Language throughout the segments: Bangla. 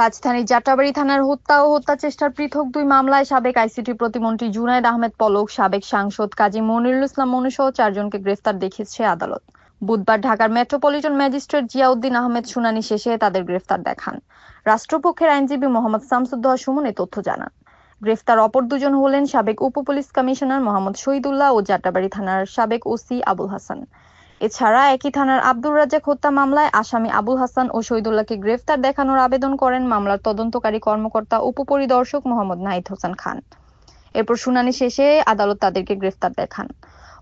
রাজধানীর যাত্রাবাড়ী থানার হত্যা ও হত্যা চেষ্টার পৃথক দুই মামলায় সাবেক আইসিটি প্রতিমন্ত্রী জুনায়েদ আহমেদ পলক, সাবেক সাংসদ কাজী মনিরুল ইসলাম মনু সহ চারজনকে গ্রেফতার দেখিয়েছে আদালত। বুধবার ঢাকার মেট্রোপলিটন ম্যাজিস্ট্রেট জিয়াউদ্দিন আহমেদ শুনানি শেষে তাদের গ্রেফতার দেখান। রাষ্ট্রপক্ষের আইনজীবী মোহাম্মদ শামসুদ্দোহা সুমন এ তথ্য জানান। গ্রেফতার অপর দুজন হলেন সাবেক উপ পুলিশ কমিশনার মোহাম্মদ শহীদুল্লাহ ও যাত্রাবাড়ী থানার সাবেক ওসি আবুল হাসান। এছাড়া একই থানার আব্দুর রাজ্জাক হত্যা মামলায় আসামি আবুল হাসান ও শহীদুল্লাহকে গ্রেফতার দেখানোর আবেদন করেন মামলার তদন্তকারী কর্মকর্তা উপপরিদর্শক মোহাম্মদ নাহিদ হোসেন খান। এরপর শুনানি শেষে আদালত তাদেরকে গ্রেফতার দেখান।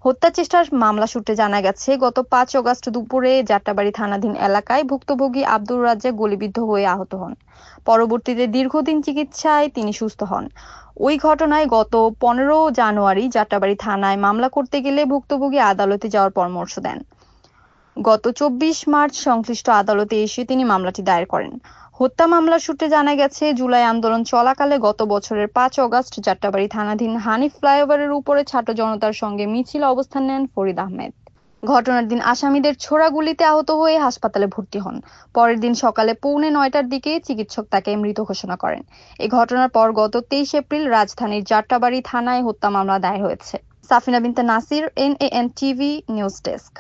হত্যা চেষ্টার মামলা সূত্রে জানা গেছে, গত ৫ অগস্ট দুপুরে যাত্রাবাড়ী থানাধীন এলাকায় ভুক্তভোগী আব্দুর রাজ্জাক গুলিবিদ্ধ হয়ে আহত হন। পরবর্তীতে দীর্ঘদিন চিকিৎসায় তিনি সুস্থ হন। ওই ঘটনায় গত ১৫ জানুয়ারি যাত্রাবাড়ী থানায় মামলা করতে গেলে ভুক্তভোগী আদালতে যাওয়ার পরামর্শ দেন। গত ২৪ মার্চ সংশ্লিষ্ট আদালতে এসে তিনি মামলাটি দায়ের করেন। হত্যা মামলার সূত্রে জানা গেছে, জুলাই আন্দোলন চলাকালে গত বছরের ৫ অগস্ট যাত্রাবাড়ী থানাধীন হানিফ ফ্লাইওভারের উপরে ছাত্র জনতার সঙ্গে মিছিল অবস্থান নেন ফরিদ আহমেদ। ঘটনার দিন আসামিদের ছোড়া গুলিতে আহত হয়ে হাসপাতালে ভর্তি হন। পরের দিন সকালে 8:45টার দিকে চিকিৎসক তাকে মৃত ঘোষণা করেন। এই ঘটনার পর গত ২৩ এপ্রিল রাজধানীর যাত্রাবাড়ী থানায় হত্যা মামলা দায়ের হয়েছে। সাফিনা বিনতে Nasir, NAN TV news desk.